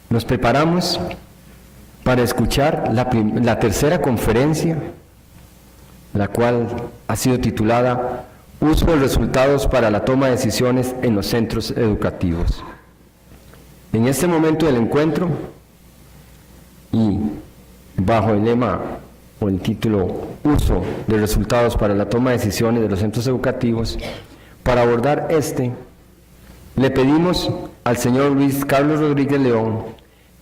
Nos preparamos para escuchar la tercera conferencia, la cual ha sido titulada Uso de resultados para la toma de decisiones en los centros educativos. En este momento del encuentro, y bajo el lema o el título Uso de resultados para la toma de decisiones de los centros educativos, para abordar le pedimos al señor Luis Carlos Rodríguez León,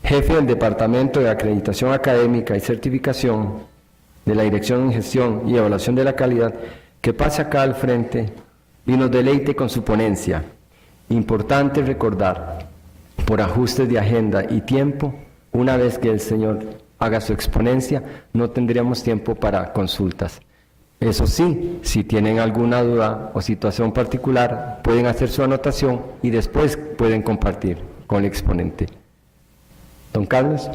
jefe del Departamento de Acreditación Académica y Certificación de la Dirección de Gestión y Evaluación de la Calidad, que pase acá al frente y nos deleite con su ponencia. Importante recordar, por ajustes de agenda y tiempo, una vez que el señor haga su exponencia, no tendríamos tiempo para consultas. Eso sí, si tienen alguna duda o situación particular, pueden hacer su anotación y después pueden compartir con el exponente. Don Carlos.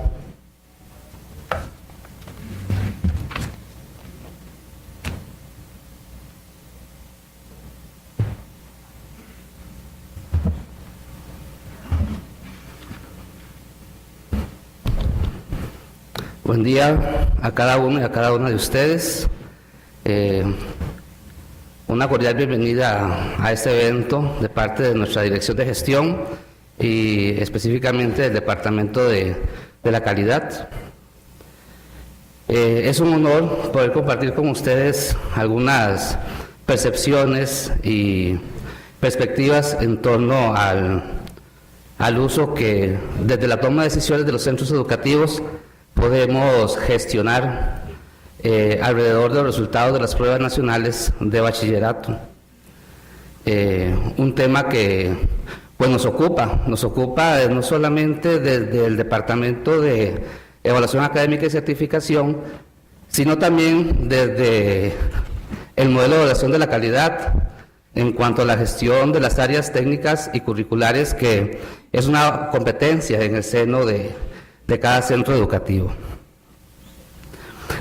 Buen día a cada uno y a cada una de ustedes. Una cordial bienvenida a este evento de parte de nuestra Dirección de Gestión y específicamente del Departamento de la Calidad. Es un honor poder compartir con ustedes algunas percepciones y perspectivas en torno al uso que desde la toma de decisiones de los centros educativos podemos gestionar alrededor de los resultados de las pruebas nacionales de bachillerato. Un tema que pues nos ocupa no solamente desde el Departamento de Evaluación Académica y Certificación, sino también desde el modelo de evaluación de la calidad en cuanto a la gestión de las áreas técnicas y curriculares, que es una competencia en el seno de cada centro educativo.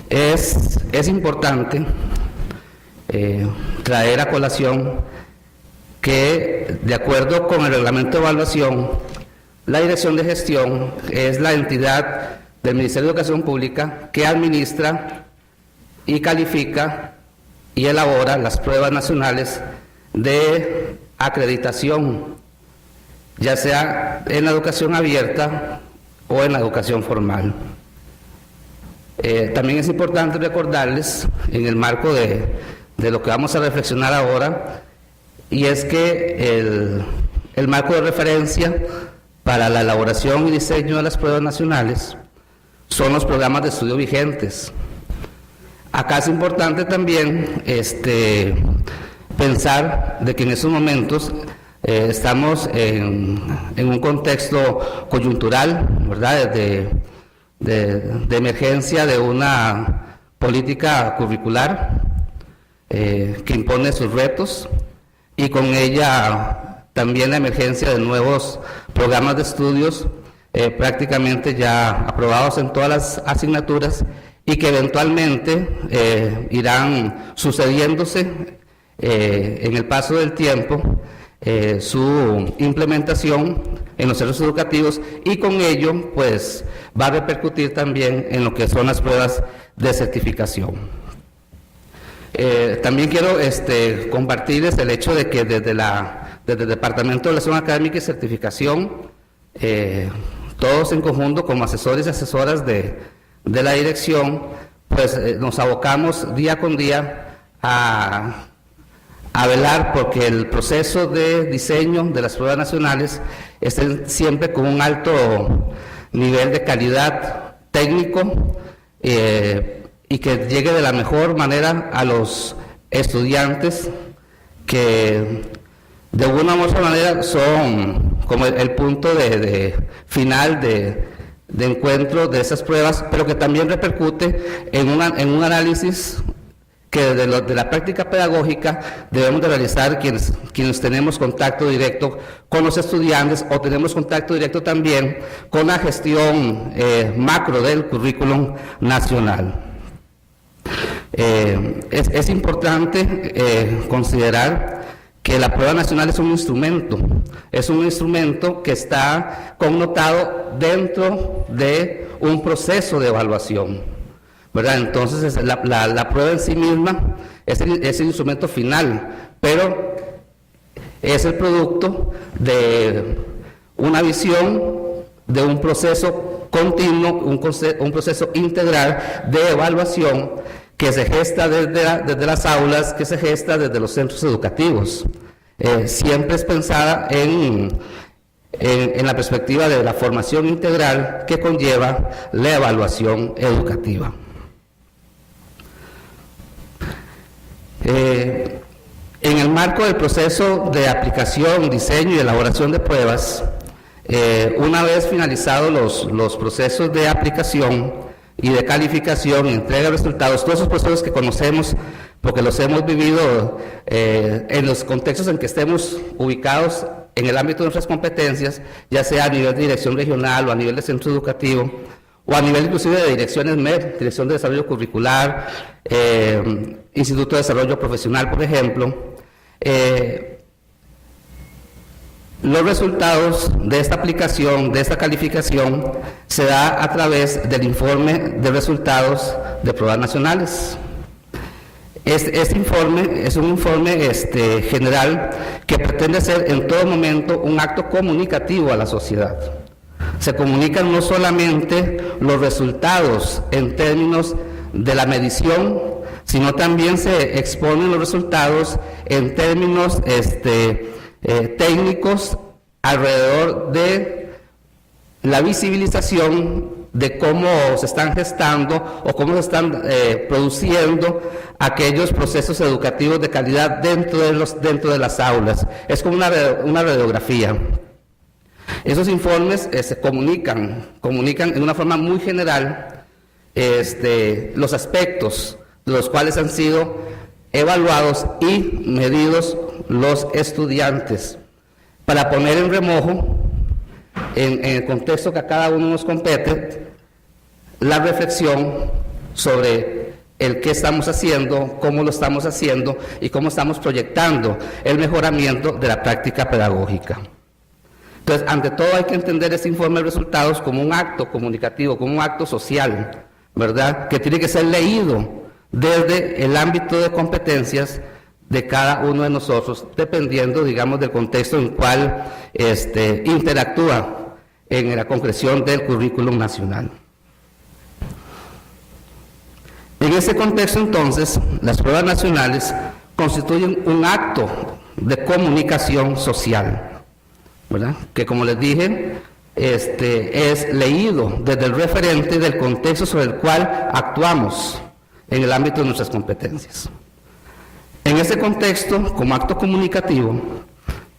Es importante traer a colación que, de acuerdo con el reglamento de evaluación, la Dirección de Gestión es la entidad del Ministerio de Educación Pública que administra y califica y elabora las pruebas nacionales de acreditación, ya sea en la educación abierta o en la educación formal. También es importante recordarles, en el marco de lo que vamos a reflexionar ahora, y es que el marco de referencia para la elaboración y diseño de las pruebas nacionales son los programas de estudio vigentes. Acá es importante también pensar de que en estos momentos estamos en un contexto coyuntural, ¿verdad?, de emergencia de una política curricular que impone sus retos, y con ella también la emergencia de nuevos programas de estudios prácticamente ya aprobados en todas las asignaturas y que eventualmente irán sucediéndose en el paso del tiempo su implementación en los centros educativos, y con ello pues va a repercutir también en lo que son las pruebas de certificación. También quiero compartirles el hecho de que desde el Departamento de Evaluación Académica y Certificación, todos en conjunto como asesores y asesoras de la dirección, pues nos abocamos día con día a velar porque el proceso de diseño de las pruebas nacionales esté siempre con un alto nivel de calidad técnico y que llegue de la mejor manera a los estudiantes, que de una u otra manera son como el punto final de encuentro de esas pruebas, pero que también repercute en un análisis que de la práctica pedagógica debemos de realizar quienes tenemos contacto directo con los estudiantes, o tenemos contacto directo también con la gestión macro del currículum nacional. Es importante considerar que la prueba nacional es un instrumento que está connotado dentro de un proceso de evaluación, ¿verdad? Entonces la prueba en sí misma es el instrumento final, pero es el producto de una visión, de un proceso continuo, un proceso integral de evaluación que se gesta desde las aulas, que se gesta desde los centros educativos. Siempre es pensada en la perspectiva de la formación integral que conlleva la evaluación educativa. En el marco del proceso de aplicación, diseño y elaboración de pruebas, una vez finalizados los procesos de aplicación y de calificación y entrega de resultados, todos esos procesos que conocemos porque los hemos vivido en los contextos en que estemos ubicados en el ámbito de nuestras competencias, ya sea a nivel de dirección regional o a nivel de centro educativo, o a nivel inclusive de direcciones MED, Dirección de Desarrollo Curricular, Instituto de Desarrollo Profesional, por ejemplo. Los resultados de esta aplicación, de esta calificación, se da a través del informe de resultados de pruebas nacionales. Este informe es un informe general que pretende ser en todo momento un acto comunicativo a la sociedad. Se comunican no solamente los resultados en términos de la medición, sino también se exponen los resultados en términos técnicos alrededor de la visibilización de cómo se están gestando o cómo se están produciendo aquellos procesos educativos de calidad dentro de las aulas. Es como una radiografía. Esos informes se comunican en una forma muy general los aspectos de los cuales han sido evaluados y medidos los estudiantes, para poner en remojo, en el contexto que a cada uno nos compete, la reflexión sobre el qué estamos haciendo, cómo lo estamos haciendo y cómo estamos proyectando el mejoramiento de la práctica pedagógica. Entonces, ante todo hay que entender este informe de resultados como un acto comunicativo, como un acto social, ¿verdad?, que tiene que ser leído desde el ámbito de competencias de cada uno de nosotros, dependiendo, digamos, del contexto en el cual interactúa en la concreción del currículum nacional. En ese contexto, entonces, las pruebas nacionales constituyen un acto de comunicación social, ¿verdad?, que, como les dije, es leído desde el referente del contexto sobre el cual actuamos en el ámbito de nuestras competencias. En ese contexto, como acto comunicativo,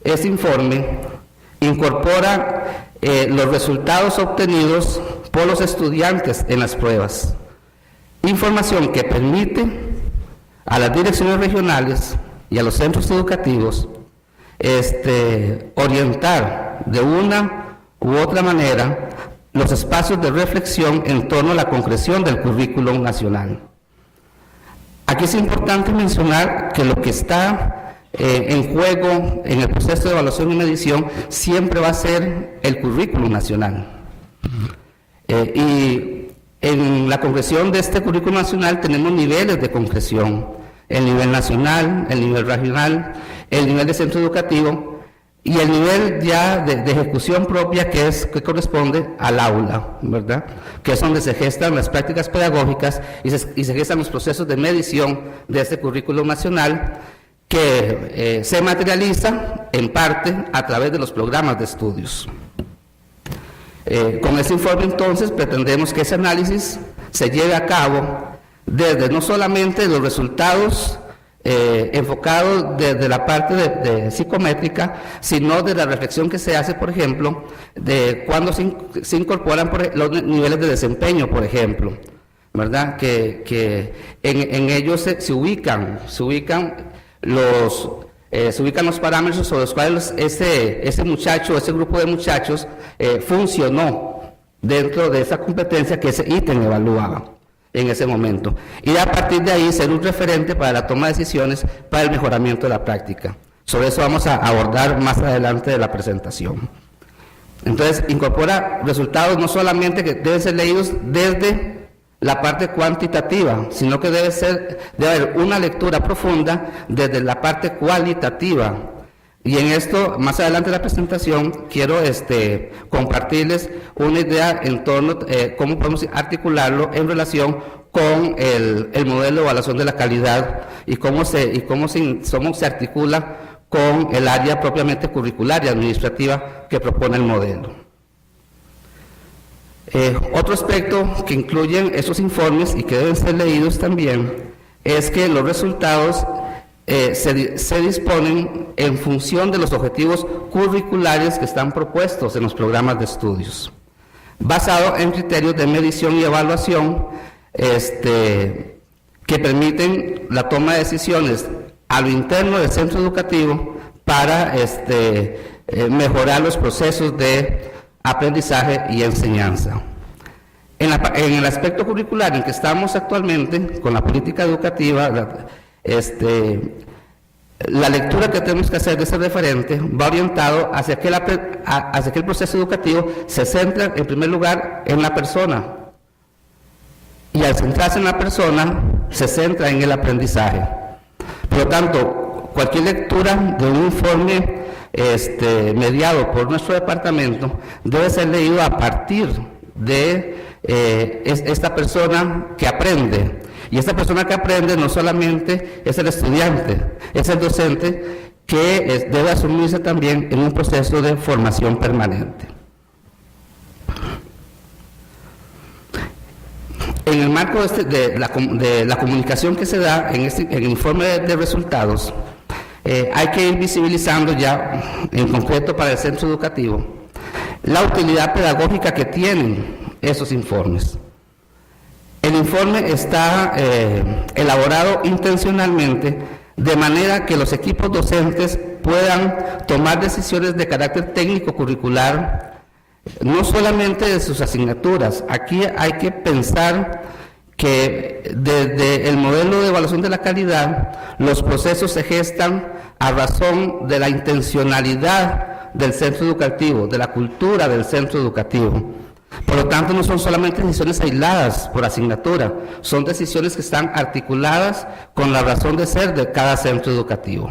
este informe incorpora los resultados obtenidos por los estudiantes en las pruebas, información que permite a las direcciones regionales y a los centros educativos orientar de una u otra manera los espacios de reflexión en torno a la concreción del currículum nacional. Aquí es importante mencionar que lo que está en juego en el proceso de evaluación y medición siempre va a ser el currículum nacional. Y en la concreción de este currículum nacional tenemos niveles de concreción: el nivel nacional, el nivel regional, el nivel de centro educativo y el nivel ya de ejecución propia que corresponde al aula, ¿verdad?, que es donde se gestan las prácticas pedagógicas y se gestan los procesos de medición de este currículum nacional, que se materializa en parte a través de los programas de estudios. Con este informe, entonces, pretendemos que ese análisis se lleve a cabo desde no solamente los resultados enfocado desde la parte de psicométrica, sino de la reflexión que se hace, por ejemplo, de cuando se incorporan los niveles de desempeño, por ejemplo, ¿verdad?, que en ellos se ubican los parámetros sobre los cuales ese muchacho, ese grupo de muchachos funcionó dentro de esa competencia que ese ítem evaluaba en ese momento, y a partir de ahí ser un referente para la toma de decisiones para el mejoramiento de la práctica. Sobre eso vamos a abordar más adelante de la presentación. Entonces, incorpora resultados no solamente que deben ser leídos desde la parte cuantitativa, sino que debe haber una lectura profunda desde la parte cualitativa. Y en esto, más adelante de la presentación, quiero compartirles una idea en torno a cómo podemos articularlo en relación con el modelo de evaluación de la calidad y cómo se articula con el área propiamente curricular y administrativa que propone el modelo. Otro aspecto que incluyen esos informes y que deben ser leídos también es que los resultados se disponen en función de los objetivos curriculares que están propuestos en los programas de estudios, basado en criterios de medición y evaluación que permiten la toma de decisiones a lo interno del centro educativo para mejorar los procesos de aprendizaje y enseñanza. En el aspecto curricular en que estamos actualmente, con la política educativa, la lectura que tenemos que hacer de ese referente va orientado hacia que el proceso educativo se centre en primer lugar en la persona, y al centrarse en la persona se centra en el aprendizaje. Por lo tanto, cualquier lectura de un informe mediado por nuestro departamento debe ser leído a partir de esta persona que aprende. Y esta persona que aprende no solamente es el estudiante, es el docente que debe asumirse también en un proceso de formación permanente. En el marco de la comunicación que se da en el informe de resultados, hay que ir visibilizando ya, en concreto para el centro educativo, la utilidad pedagógica que tienen esos informes. El informe está elaborado intencionalmente de manera que los equipos docentes puedan tomar decisiones de carácter técnico curricular, no solamente de sus asignaturas. Aquí hay que pensar que desde el modelo de evaluación de la calidad, los procesos se gestan a razón de la intencionalidad del centro educativo, de la cultura del centro educativo. Por lo tanto, no son solamente decisiones aisladas por asignatura, son decisiones que están articuladas con la razón de ser de cada centro educativo.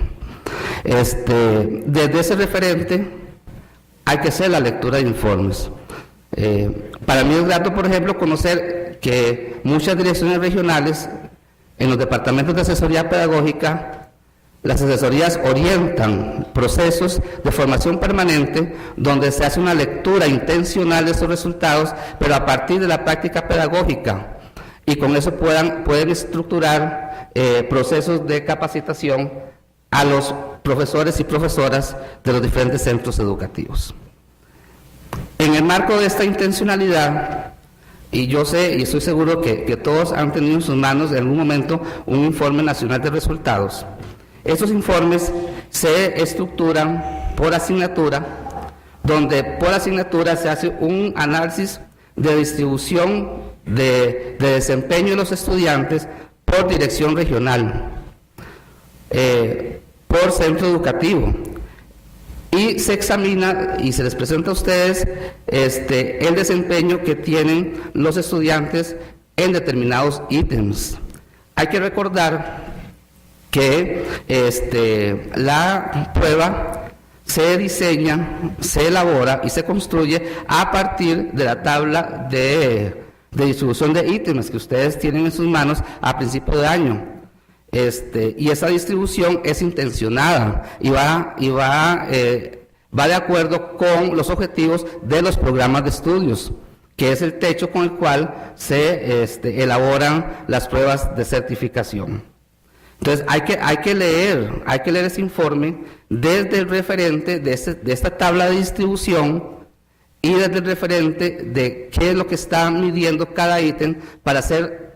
Desde ese referente hay que hacer la lectura de informes. Para mí es grato, por ejemplo, conocer que muchas direcciones regionales en los departamentos de asesoría pedagógica, las asesorías orientan procesos de formación permanente donde se hace una lectura intencional de esos resultados, pero a partir de la práctica pedagógica, y con eso pueden estructurar procesos de capacitación a los profesores y profesoras de los diferentes centros educativos. En el marco de esta intencionalidad, y yo sé y estoy seguro que todos han tenido en sus manos en algún momento un informe nacional de resultados. Estos informes se estructuran por asignatura, donde por asignatura se hace un análisis de distribución de desempeño de los estudiantes por dirección regional, por centro educativo, y se examina y se les presenta a ustedes el desempeño que tienen los estudiantes en determinados ítems. Hay que recordar que la prueba se diseña, se elabora y se construye a partir de la tabla de distribución de ítems que ustedes tienen en sus manos a principio de año. Y esa distribución es intencionada y va de acuerdo con los objetivos de los programas de estudios, que es el techo con el cual se elaboran las pruebas de certificación. Entonces hay que leer ese informe desde el referente de esta tabla de distribución y desde el referente de qué es lo que está midiendo cada ítem para hacer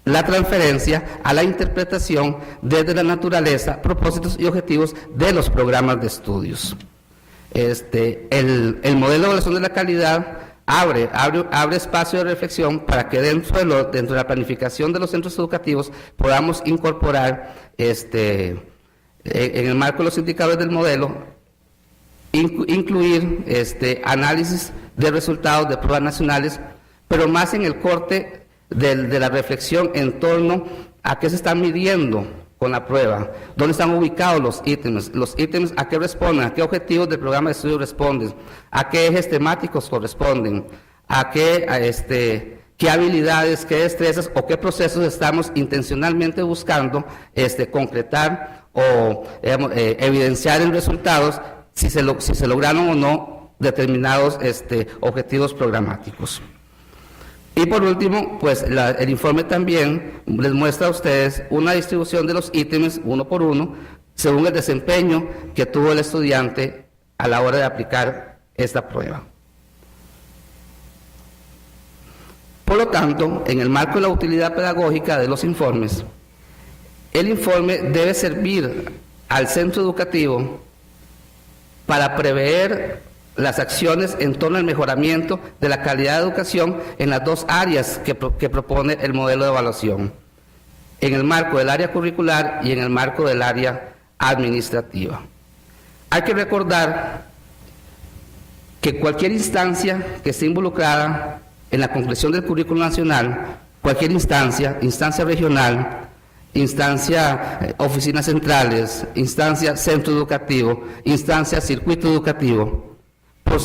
la transferencia a la interpretación desde la naturaleza, propósitos y objetivos de los programas de estudios. El modelo de evaluación de la calidad abre espacio de reflexión para que dentro de la planificación de los centros educativos podamos incorporar en el marco de los indicadores del modelo, incluir análisis de resultados de pruebas nacionales, pero más en el corte de la reflexión en torno a qué se está midiendo con la prueba, dónde están ubicados los ítems a qué responden, a qué objetivos del programa de estudio responden, a qué ejes temáticos corresponden, a qué habilidades, qué destrezas o qué procesos estamos intencionalmente buscando concretar o evidenciar en resultados si se lograron o no determinados objetivos programáticos. Y por último, pues el informe también les muestra a ustedes una distribución de los ítems uno por uno según el desempeño que tuvo el estudiante a la hora de aplicar esta prueba. Por lo tanto, en el marco de la utilidad pedagógica de los informes, el informe debe servir al centro educativo para prever las acciones en torno al mejoramiento de la calidad de educación en las dos áreas que propone el modelo de evaluación, en el marco del área curricular y en el marco del área administrativa. Hay que recordar que cualquier instancia que esté involucrada en la concreción del currículo nacional, cualquier instancia regional, instancia oficinas centrales, instancia centro educativo, instancia circuito educativo, por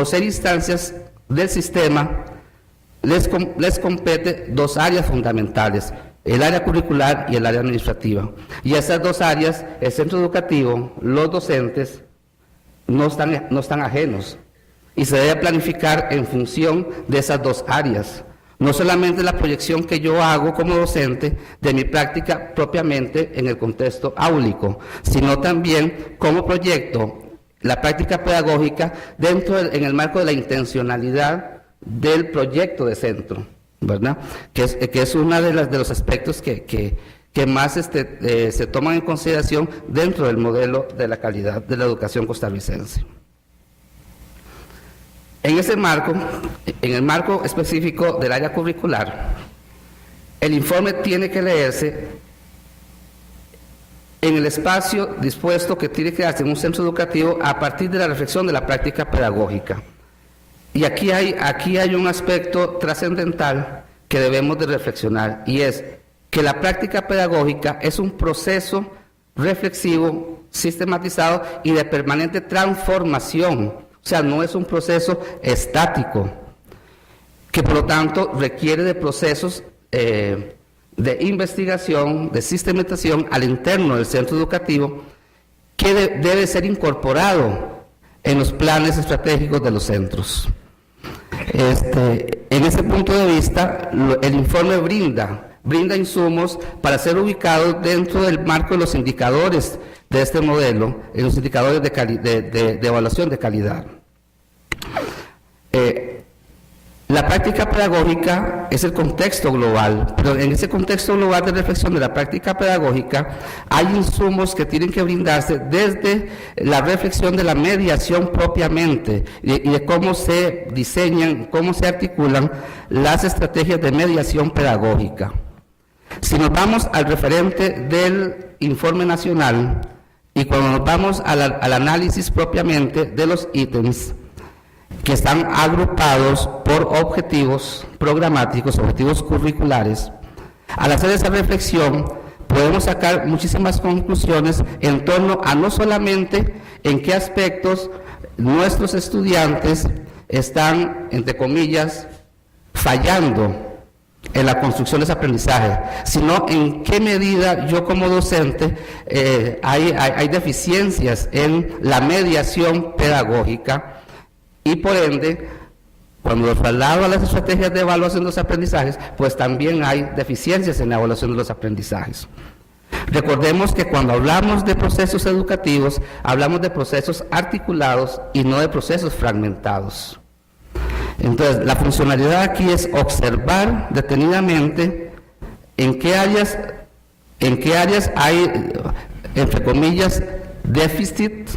ser instancias del sistema, les compete dos áreas fundamentales, el área curricular y el área administrativa. Y esas dos áreas, el centro educativo, los docentes, no están ajenos. Y se debe planificar en función de esas dos áreas. No solamente la proyección que yo hago como docente de mi práctica propiamente en el contexto áulico, sino también cómo proyecto la práctica pedagógica en el marco de la intencionalidad del proyecto de centro, ¿verdad? Que es uno de los aspectos que más se toman en consideración dentro del modelo de la calidad de la educación costarricense. En ese marco, en el marco específico del área curricular, el informe tiene que leerse en el espacio dispuesto que tiene que darse en un centro educativo a partir de la reflexión de la práctica pedagógica. Y aquí hay un aspecto trascendental que debemos de reflexionar, y es que la práctica pedagógica es un proceso reflexivo, sistematizado y de permanente transformación. O sea, no es un proceso estático, que por lo tanto requiere de procesos de investigación, de sistematización al interno del centro educativo, que debe ser incorporado en los planes estratégicos de los centros. En ese punto de vista, el informe brinda insumos para ser ubicados dentro del marco de los indicadores de este modelo, en los indicadores de evaluación de calidad. La práctica pedagógica es el contexto global, pero en ese contexto global de reflexión de la práctica pedagógica hay insumos que tienen que brindarse desde la reflexión de la mediación propiamente y de cómo se diseñan, cómo se articulan las estrategias de mediación pedagógica. Si nos vamos al referente del informe nacional y cuando nos vamos al análisis propiamente de los ítems, que están agrupados por objetivos programáticos, objetivos curriculares, al hacer esa reflexión podemos sacar muchísimas conclusiones en torno a no solamente en qué aspectos nuestros estudiantes están, entre comillas, fallando en la construcción de ese aprendizaje, sino en qué medida yo como docente hay deficiencias en la mediación pedagógica. Y por ende, cuando lo traslado a las estrategias de evaluación de los aprendizajes, pues también hay deficiencias en la evaluación de los aprendizajes. Recordemos que cuando hablamos de procesos educativos, hablamos de procesos articulados y no de procesos fragmentados. Entonces, la funcionalidad aquí es observar detenidamente en qué áreas hay, entre comillas, déficit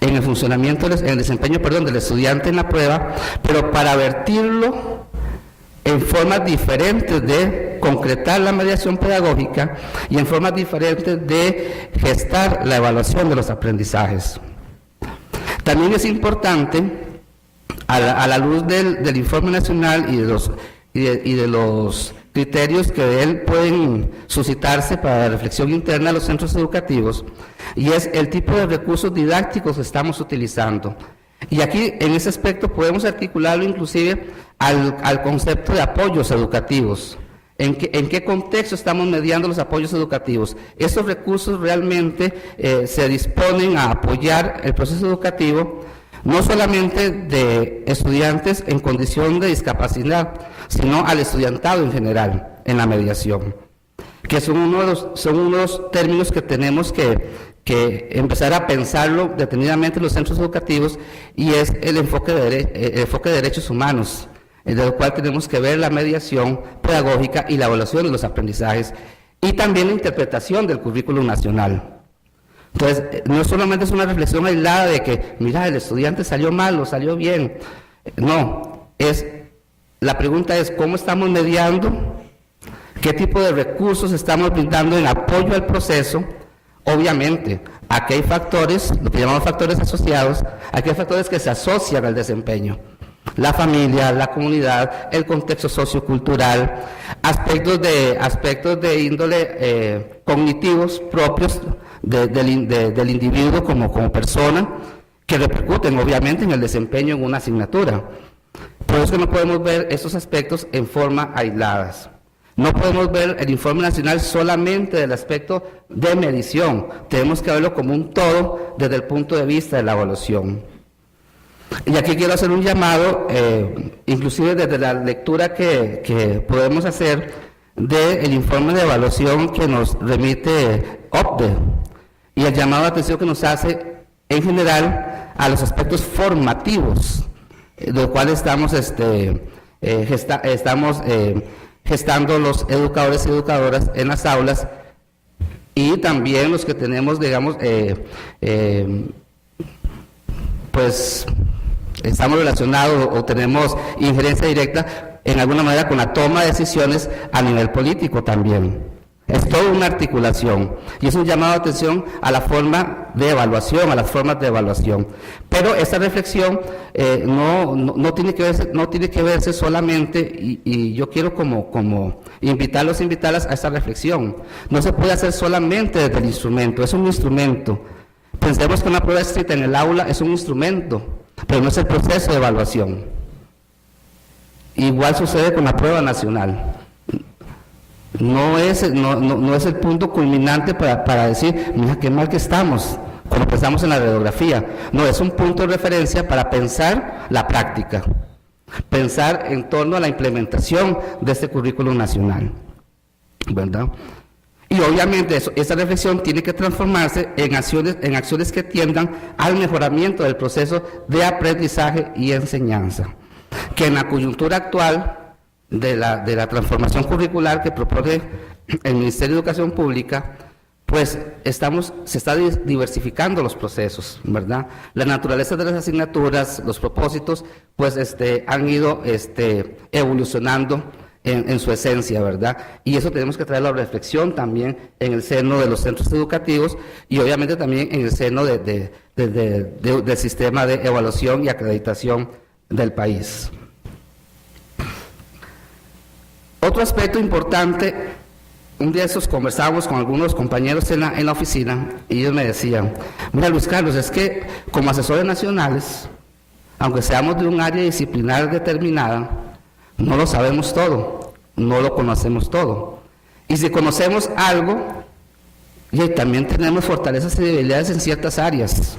en el funcionamiento, en el desempeño, del estudiante en la prueba, pero para vertirlo en formas diferentes de concretar la mediación pedagógica y en formas diferentes de gestar la evaluación de los aprendizajes. También es importante, a la luz del informe nacional y de los criterios que de él pueden suscitarse para la reflexión interna de los centros educativos, y es el tipo de recursos didácticos que estamos utilizando. Y aquí, en ese aspecto, podemos articularlo inclusive al concepto de apoyos educativos. ¿En qué contexto estamos mediando los apoyos educativos? Estos recursos realmente se disponen a apoyar el proceso educativo, no solamente de estudiantes en condición de discapacidad, sino al estudiantado en general, en la mediación, que son uno de los términos que tenemos que empezar a pensarlo detenidamente en los centros educativos, y es el enfoque de derechos humanos, del cual tenemos que ver la mediación pedagógica y la evaluación de los aprendizajes, y también la interpretación del currículum nacional. Entonces, no solamente es una reflexión aislada de que, mira, el estudiante salió mal o salió bien. No, la pregunta es cómo estamos mediando, qué tipo de recursos estamos brindando en apoyo al proceso. Obviamente, aquí hay factores, lo que llamamos factores asociados, aquí hay factores que se asocian al desempeño. La familia, la comunidad, el contexto sociocultural, aspectos de índole cognitivos propios del individuo como persona, que repercuten obviamente en el desempeño en una asignatura. Por eso no podemos ver estos aspectos en forma aisladas. No podemos ver el informe nacional solamente del aspecto de medición, tenemos que verlo como un todo desde el punto de vista de la evaluación. Y aquí quiero hacer un llamado, inclusive desde la lectura que podemos hacer del informe de evaluación que nos remite OCDE, y el llamado de atención que nos hace en general a los aspectos formativos, de los cuales estamos gestando los educadores y educadoras en las aulas, y también los que tenemos, digamos, pues estamos relacionados o tenemos injerencia directa en alguna manera con la toma de decisiones a nivel político también. Es toda una articulación y es un llamado de atención a la forma de evaluación, a las formas de evaluación. Pero esta reflexión no tiene que verse solamente, y yo quiero como invitarlos e invitarlas a esta reflexión. No se puede hacer solamente desde el instrumento, es un instrumento. Pensemos que una prueba escrita en el aula es un instrumento, pero no es el proceso de evaluación. Igual sucede con la prueba nacional. No es el punto culminante para decir, mira qué mal que estamos, cuando pensamos en la radiografía. No, es un punto de referencia para pensar la práctica, pensar en torno a la implementación de este currículum nacional, ¿verdad? Y obviamente esa reflexión tiene que transformarse en acciones que tiendan al mejoramiento del proceso de aprendizaje y enseñanza, que en la coyuntura actual de la transformación curricular que propone el Ministerio de Educación Pública, pues se está diversificando los procesos, ¿verdad? La naturaleza de las asignaturas, los propósitos, pues han ido evolucionando en su esencia, ¿verdad? Y eso tenemos que traer la reflexión también en el seno de los centros educativos y obviamente también en el seno del sistema de evaluación y acreditación del país. Otro aspecto importante, un día estos conversábamos con algunos compañeros en la oficina y ellos me decían, mira Luis Carlos, es que como asesores nacionales, aunque seamos de un área disciplinar determinada, no lo sabemos todo, no lo conocemos todo. Y si conocemos algo, también tenemos fortalezas y debilidades en ciertas áreas.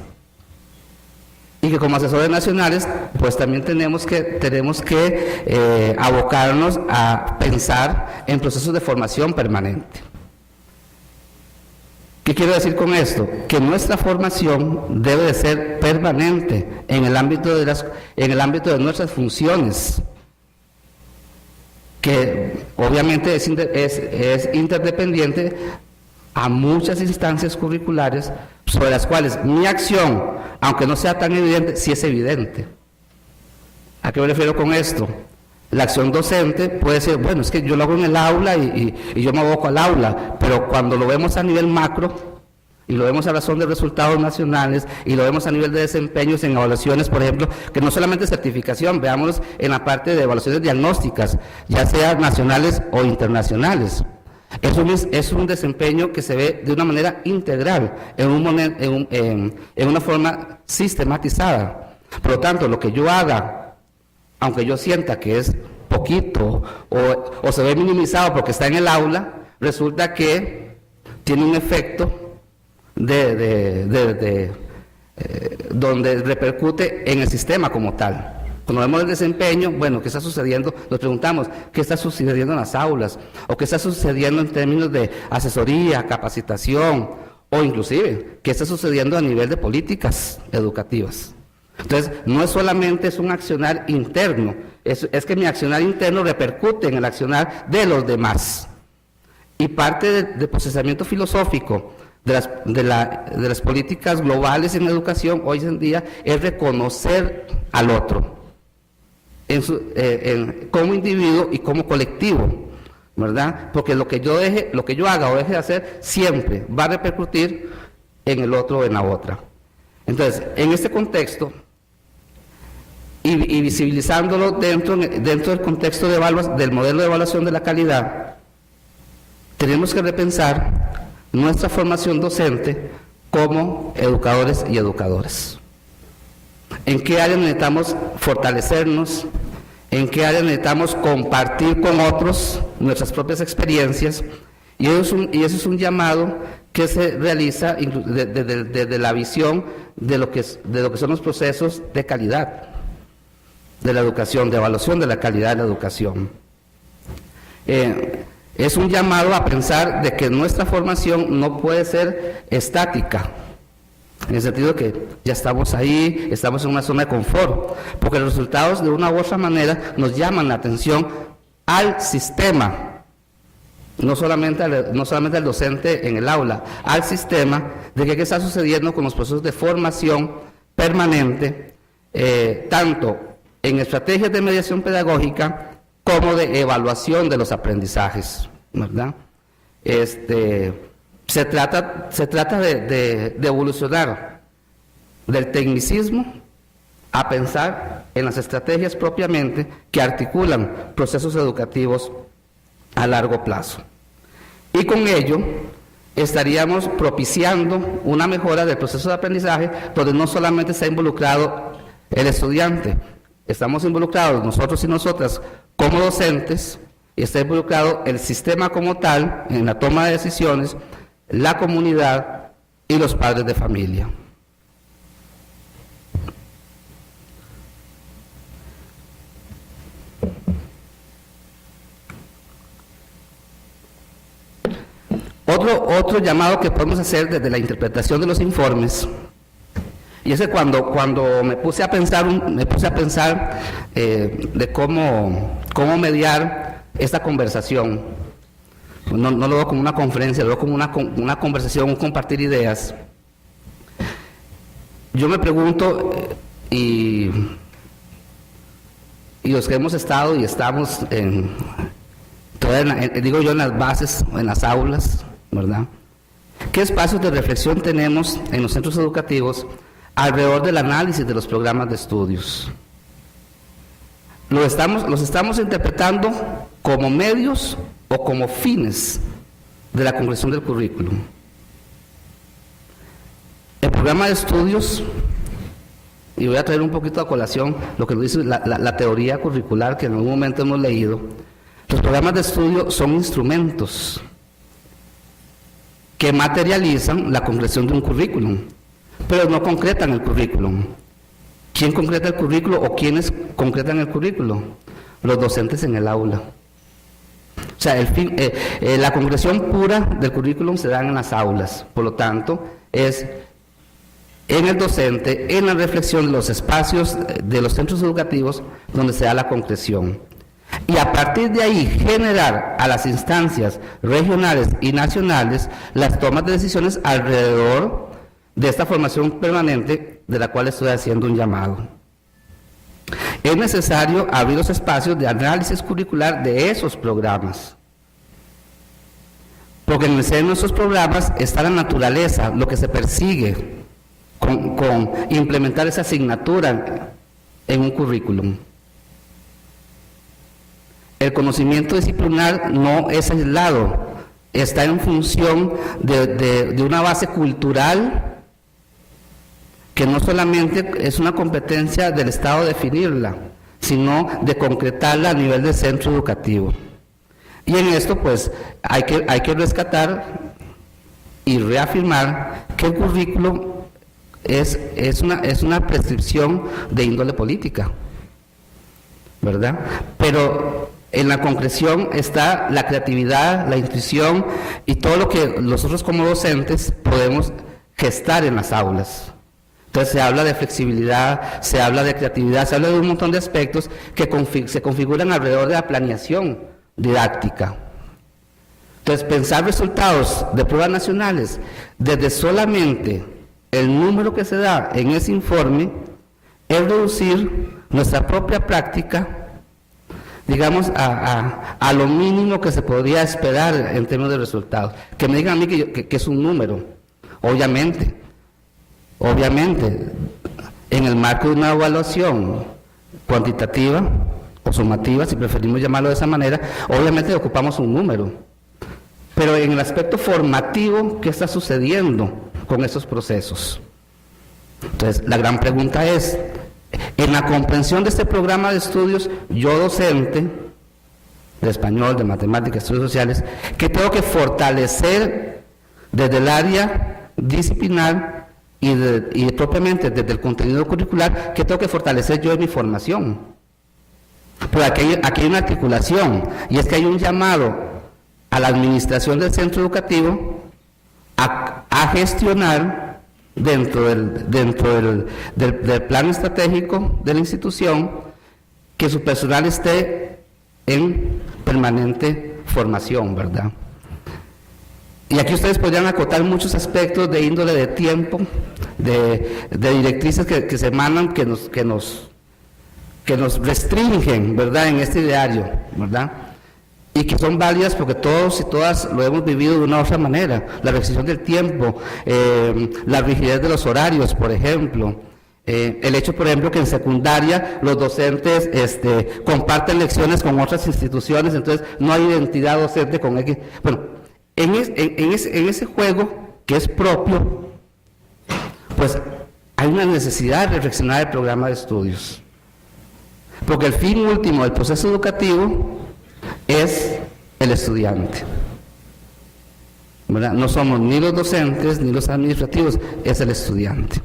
Y que como asesores nacionales, pues también tenemos que abocarnos a pensar en procesos de formación permanente. ¿Qué quiero decir con esto? Que nuestra formación debe de ser permanente en el ámbito de nuestras funciones, que obviamente es interdependiente a muchas instancias curriculares sobre las cuales mi acción, aunque no sea tan evidente, sí es evidente. ¿A qué me refiero con esto? La acción docente puede ser, bueno, es que yo lo hago en el aula y yo me aboco al aula, pero cuando lo vemos a nivel macro, y lo vemos a razón de resultados nacionales, y lo vemos a nivel de desempeños en evaluaciones, por ejemplo, que no solamente certificación, veámoslos en la parte de evaluaciones diagnósticas, ya sean nacionales o internacionales. Es un desempeño que se ve de una manera integral, en una forma sistematizada. Por lo tanto, lo que yo haga, aunque yo sienta que es poquito o se ve minimizado porque está en el aula, resulta que tiene un efecto donde repercute en el sistema como tal. Cuando vemos el desempeño, bueno, ¿qué está sucediendo? Nos preguntamos, ¿qué está sucediendo en las aulas? ¿O qué está sucediendo en términos de asesoría, capacitación? O inclusive, ¿qué está sucediendo a nivel de políticas educativas? Entonces, no es solamente un accionar interno, es que mi accionar interno repercute en el accionar de los demás. Y parte del procesamiento filosófico de las políticas globales en educación hoy en día es reconocer al otro como individuo y como colectivo, ¿verdad? Porque lo que yo haga o deje de hacer siempre va a repercutir en el otro o en la otra. Entonces, en este contexto y visibilizándolo dentro del contexto del modelo de evaluación de la calidad, tenemos que repensar nuestra formación docente como educadores y educadoras. ¿En qué área necesitamos fortalecernos? ¿En qué área necesitamos compartir con otros nuestras propias experiencias? Y eso es un llamado que se realiza desde la visión de lo que son los procesos de calidad de la educación, de evaluación de la calidad de la educación. Es un llamado a pensar de que nuestra formación no puede ser estática, en el sentido de que ya estamos ahí, estamos en una zona de confort, porque los resultados de una u otra manera nos llaman la atención al sistema, no solamente al docente en el aula, al sistema, de qué está sucediendo con los procesos de formación permanente, tanto en estrategias de mediación pedagógica como de evaluación de los aprendizajes, ¿verdad? Se trata de evolucionar del tecnicismo a pensar en las estrategias propiamente que articulan procesos educativos a largo plazo. Y con ello estaríamos propiciando una mejora del proceso de aprendizaje donde no solamente está involucrado el estudiante, estamos involucrados nosotros y nosotras como docentes, y está involucrado el sistema como tal en la toma de decisiones, la comunidad y los padres de familia. Otro llamado que podemos hacer desde la interpretación de los informes, y es que cuando me puse a pensar de cómo mediar esta conversación, no lo veo como una conferencia, lo veo como una conversación, un compartir ideas. Yo me pregunto, y los que hemos estado y estamos digo yo, en las bases, en las aulas, ¿verdad? ¿Qué espacios de reflexión tenemos en los centros educativos alrededor del análisis de los programas de estudios? ¿Los estamos interpretando como medios o como fines de la concreción del currículum? El programa de estudios, y voy a traer un poquito a colación lo que nos dice la teoría curricular que en algún momento hemos leído, los programas de estudio son instrumentos que materializan la concreción de un currículum, pero no concretan el currículum. ¿Quién concreta el currículo o quiénes concretan el currículo? Los docentes en el aula. O sea, la concreción pura del currículum se da en las aulas, por lo tanto, es en el docente, en la reflexión de los espacios de los centros educativos donde se da la concreción. Y a partir de ahí generar a las instancias regionales y nacionales las tomas de decisiones alrededor de esta formación permanente de la cual estoy haciendo un llamado. es necesario abrir los espacios de análisis curricular de esos programas. Porque en el seno de esos programas está la naturaleza, lo que se persigue con implementar esa asignatura en un currículum. El conocimiento disciplinar no es aislado, está en función de una base cultural que no solamente es una competencia del Estado definirla, sino de concretarla a nivel del centro educativo. Y en esto pues hay que rescatar y reafirmar que el currículo es una prescripción de índole política, ¿verdad? Pero en la concreción está la creatividad, la intuición y todo lo que nosotros como docentes podemos gestar en las aulas. Entonces se habla de flexibilidad, se habla de creatividad, se habla de un montón de aspectos que se configuran alrededor de la planeación didáctica. Entonces pensar resultados de pruebas nacionales desde solamente el número que se da en ese informe es reducir nuestra propia práctica, digamos, a lo mínimo que se podría esperar en términos de resultados. Que me digan a mí que es un número, obviamente, en el marco de una evaluación cuantitativa o sumativa, si preferimos llamarlo de esa manera, obviamente ocupamos un número. Pero en el aspecto formativo, ¿qué está sucediendo con esos procesos? Entonces, la gran pregunta es, en la comprensión de este programa de estudios, yo docente de español, de matemáticas, estudios sociales, ¿qué tengo que fortalecer desde el área disciplinar y propiamente desde el contenido curricular? ¿Qué tengo que fortalecer yo en mi formación? Pero aquí hay una articulación, y es que hay un llamado a la administración del centro educativo a gestionar dentro del plan estratégico de la institución que su personal esté en permanente formación, ¿verdad? Y aquí ustedes podrían acotar muchos aspectos de índole de tiempo, de directrices que se emanan, que nos restringen, ¿verdad?, en este ideario, ¿verdad?, y que son válidas porque todos y todas lo hemos vivido de una u otra manera. La restricción del tiempo, la rigidez de los horarios, por ejemplo, el hecho, por ejemplo, que en secundaria los docentes comparten lecciones con otras instituciones, entonces no hay identidad docente con X. Bueno, en ese juego que es propio, pues hay una necesidad de reflexionar el programa de estudios, porque el fin último del proceso educativo es el estudiante, ¿verdad? No somos ni los docentes ni los administrativos, es el estudiante.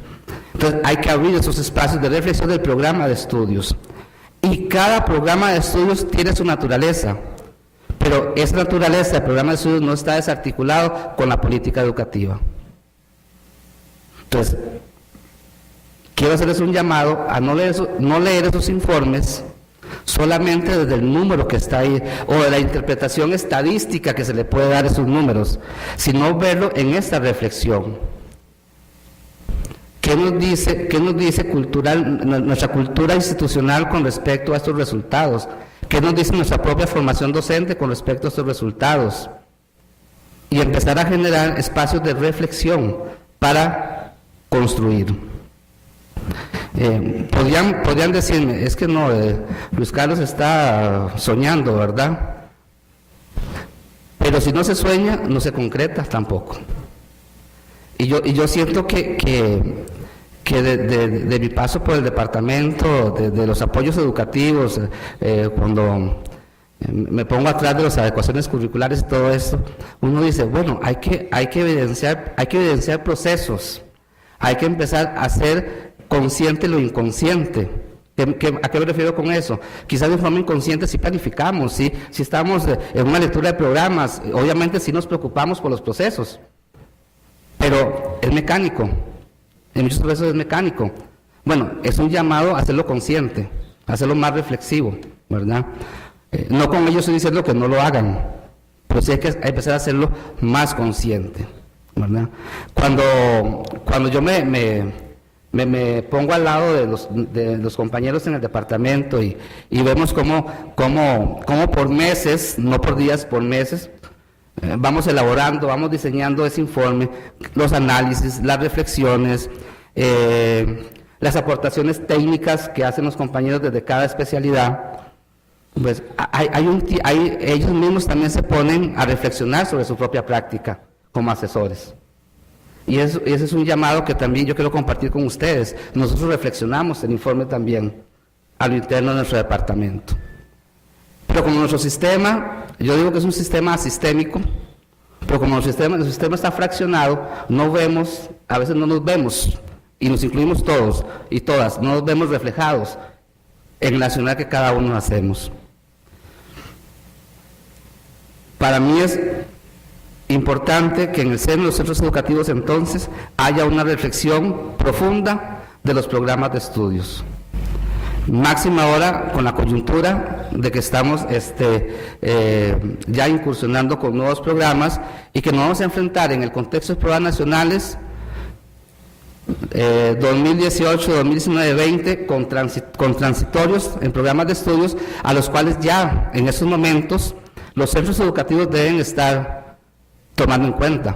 Entonces hay que abrir esos espacios de reflexión del programa de estudios, y cada programa de estudios tiene su naturaleza, pero esa naturaleza del programa de estudios no está desarticulado con la política educativa. Entonces quiero hacerles un llamado a no leer esos informes solamente desde el número que está ahí o de la interpretación estadística que se le puede dar a esos números, sino verlo en esta reflexión. ¿Qué nos dice nuestra cultura institucional con respecto a estos resultados? ¿Qué nos dice nuestra propia formación docente con respecto a estos resultados? Y empezar a generar espacios de reflexión para construir. Podrían decirme, es que no, Luis Carlos está soñando, ¿verdad? Pero si no se sueña, no se concreta tampoco. Y yo siento que de mi paso por el departamento, de los apoyos educativos, cuando me pongo atrás de las adecuaciones curriculares y todo esto, uno dice, bueno, hay que evidenciar procesos, hay que empezar a hacer consciente lo inconsciente. ¿A qué me refiero con eso? Quizás de forma inconsciente sí planificamos, sí estamos en una lectura de programas, obviamente sí nos preocupamos por los procesos, pero es mecánico, en muchos procesos es mecánico. Bueno, es un llamado a hacerlo consciente, a hacerlo más reflexivo, ¿verdad? No con ello estoy diciendo que no lo hagan, pero sí hay que empezar a hacerlo más consciente, ¿verdad? Cuando yo me me pongo al lado de los compañeros en el departamento y vemos cómo por meses, no por días, por meses, vamos elaborando, vamos diseñando ese informe, los análisis, las reflexiones, las aportaciones técnicas que hacen los compañeros desde cada especialidad. Pues ellos mismos también se ponen a reflexionar sobre su propia práctica como asesores. Y ese es un llamado que también yo quiero compartir con ustedes. Nosotros reflexionamos el informe también a lo interno de nuestro departamento. Pero como nuestro sistema, yo digo que es un sistema asistémico, pero como el sistema está fraccionado, no vemos, a veces no nos vemos, y nos incluimos todos y todas, no nos vemos reflejados en el accionar que cada uno hacemos. Para mí es importante que en el seno de los centros educativos entonces haya una reflexión profunda de los programas de estudios. Máxima ahora con la coyuntura de que estamos ya incursionando con nuevos programas y que nos vamos a enfrentar en el contexto de pruebas nacionales 2018, 2019, 20 con transitorios en programas de estudios a los cuales ya en estos momentos los centros educativos deben estar tomando en cuenta,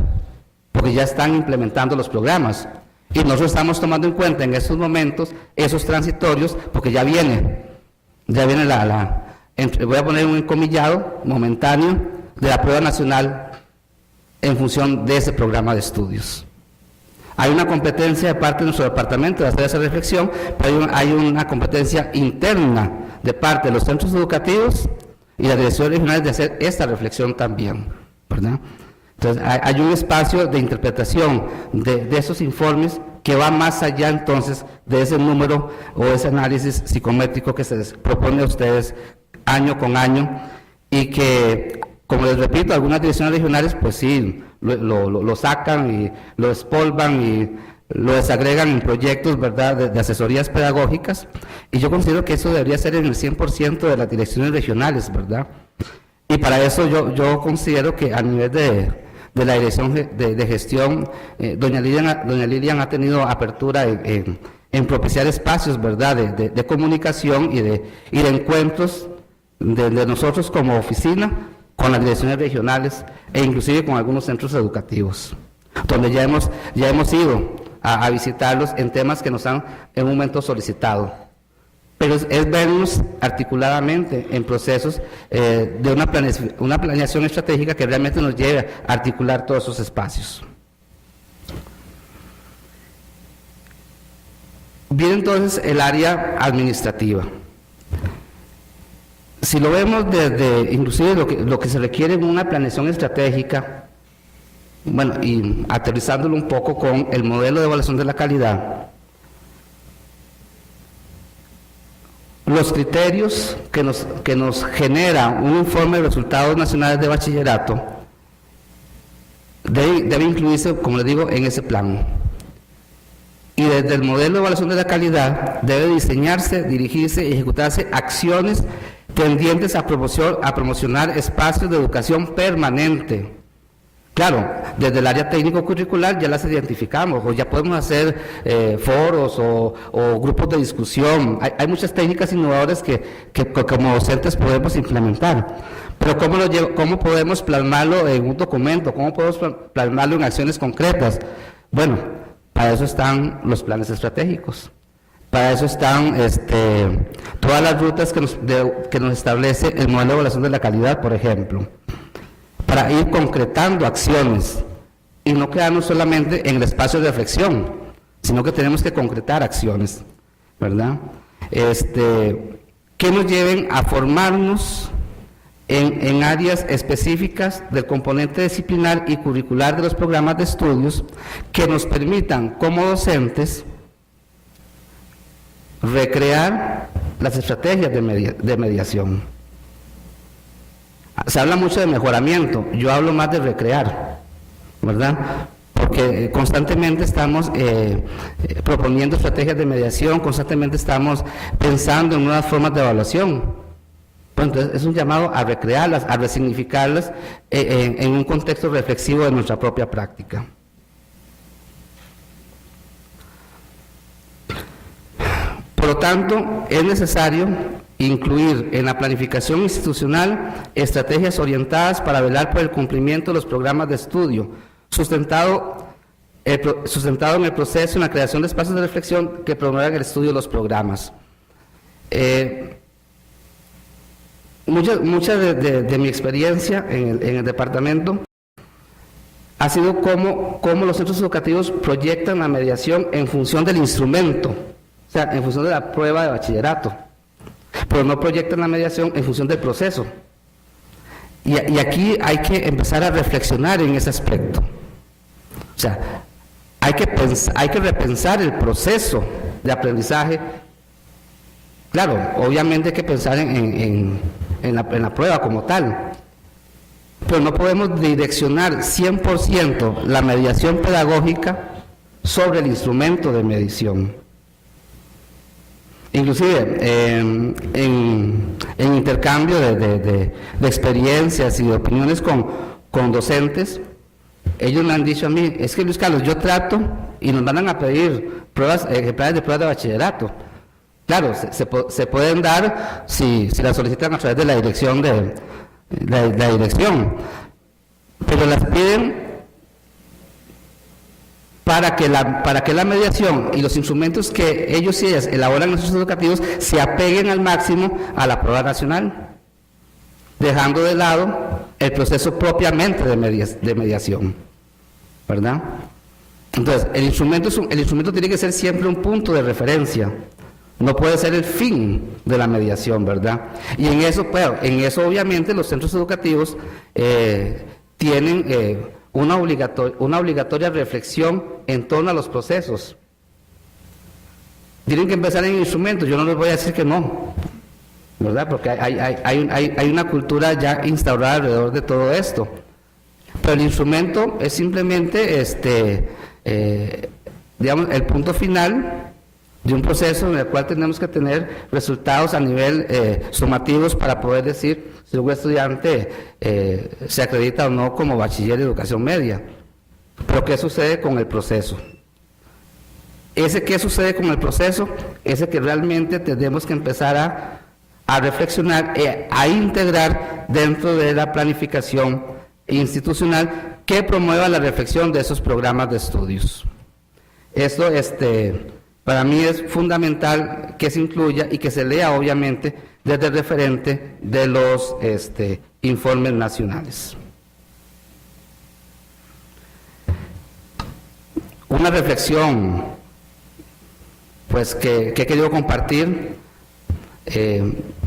porque ya están implementando los programas. Y nosotros estamos tomando en cuenta en estos momentos esos transitorios, porque ya viene voy a poner un encomillado momentáneo de la prueba nacional en función de ese programa de estudios. Hay una competencia de parte de nuestro departamento de hacer esa reflexión, pero hay una competencia interna de parte de los centros educativos y las direcciones regionales de hacer esta reflexión también, ¿verdad? Entonces, hay un espacio de interpretación de esos informes que va más allá entonces de ese número o ese análisis psicométrico que se les propone a ustedes año con año y que, como les repito, algunas direcciones regionales pues sí, lo sacan y lo espolvan y lo desagregan en proyectos, ¿verdad?, de asesorías pedagógicas, y yo considero que eso debería ser en el 100% de las direcciones regionales, ¿verdad? Y para eso yo considero que a nivel de la dirección de gestión, doña Lilian ha tenido apertura en propiciar espacios, ¿verdad?, de comunicación y de encuentros de nosotros como oficina con las direcciones regionales e inclusive con algunos centros educativos, donde ya hemos ido a visitarlos en temas que nos han en un momento solicitado. Pero es vernos articuladamente en procesos de una planeación estratégica que realmente nos lleve a articular todos esos espacios. Viene entonces el área administrativa. Si lo vemos desde inclusive lo que se requiere en una planeación estratégica, bueno, y aterrizándolo un poco con el modelo de evaluación de la calidad, los criterios que nos genera un informe de resultados nacionales de bachillerato debe incluirse, como les digo, en ese plan. Y desde el modelo de evaluación de la calidad debe diseñarse, dirigirse y ejecutarse acciones tendientes a promocionar espacios de educación permanente. Claro, desde el área técnico-curricular ya las identificamos, o ya podemos hacer foros o grupos de discusión. Hay muchas técnicas innovadoras que como docentes podemos implementar. Pero ¿cómo podemos plasmarlo en un documento? ¿Cómo podemos plasmarlo en acciones concretas? Bueno, para eso están los planes estratégicos. Para eso están todas las rutas que nos establece el modelo de evaluación de la calidad, por ejemplo, para ir concretando acciones y no quedarnos solamente en el espacio de reflexión, sino que tenemos que concretar acciones, ¿verdad? Que nos lleven a formarnos en áreas específicas del componente disciplinar y curricular de los programas de estudios que nos permitan, como docentes, recrear las estrategias de mediación. Se habla mucho de mejoramiento, yo hablo más de recrear, ¿verdad? Porque constantemente estamos proponiendo estrategias de mediación, constantemente estamos pensando en nuevas formas de evaluación. Bueno, entonces es un llamado a recrearlas, a resignificarlas en un contexto reflexivo de nuestra propia práctica. Por lo tanto, es necesario incluir en la planificación institucional estrategias orientadas para velar por el cumplimiento de los programas de estudio, sustentado en el proceso en la creación de espacios de reflexión que promuevan el estudio de los programas. Mucha de mi experiencia en el departamento ha sido cómo los centros educativos proyectan la mediación en función del instrumento, o sea, en función de la prueba de bachillerato, pero no proyectan la mediación en función del proceso. Y aquí hay que empezar a reflexionar en ese aspecto. O sea, hay que repensar el proceso de aprendizaje. Claro, obviamente hay que pensar en la prueba como tal, pero no podemos direccionar 100% la mediación pedagógica sobre el instrumento de medición. Inclusive, en intercambio de experiencias y de opiniones con docentes, ellos me han dicho a mí, es que Luis Carlos, yo trato y nos mandan a pedir ejemplares de pruebas de bachillerato. Claro, se pueden dar si las solicitan a través de la dirección la dirección, pero las piden para que la mediación y los instrumentos que ellos y ellas elaboran en los centros educativos se apeguen al máximo a la prueba nacional, dejando de lado el proceso propiamente de mediación, ¿verdad? Entonces, el instrumento tiene que ser siempre un punto de referencia, no puede ser el fin de la mediación, ¿verdad? Y en eso obviamente los centros educativos tienen una obligatoria reflexión en torno a los procesos. Tienen que empezar en instrumentos, yo no les voy a decir que no, ¿verdad? Porque hay una cultura ya instaurada alrededor de todo esto. Pero el instrumento es simplemente digamos, el punto final de un proceso en el cual tenemos que tener resultados a nivel sumativos para poder decir si un estudiante se acredita o no como bachiller de educación media. Pero ¿qué sucede con el proceso? ¿Qué sucede con el proceso? Ese que realmente tenemos que empezar a reflexionar, a integrar dentro de la planificación institucional que promueva la reflexión de esos programas de estudios. Esto, para mí es fundamental que se incluya y que se lea obviamente desde el referente de los informes nacionales. Una reflexión pues que he querido compartir,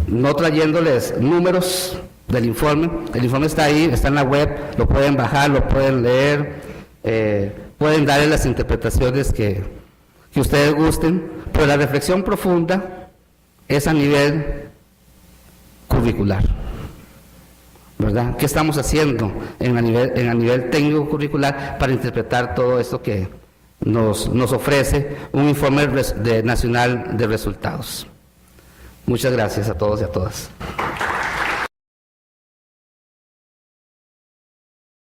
no trayéndoles números del informe. El informe está ahí, está en la web, lo pueden bajar, lo pueden leer, pueden darle las interpretaciones que ustedes gusten, pero la reflexión profunda es a nivel curricular, ¿verdad? ¿Qué estamos haciendo en a nivel técnico curricular para interpretar todo esto que nos ofrece un informe nacional de resultados? Muchas gracias a todos y a todas.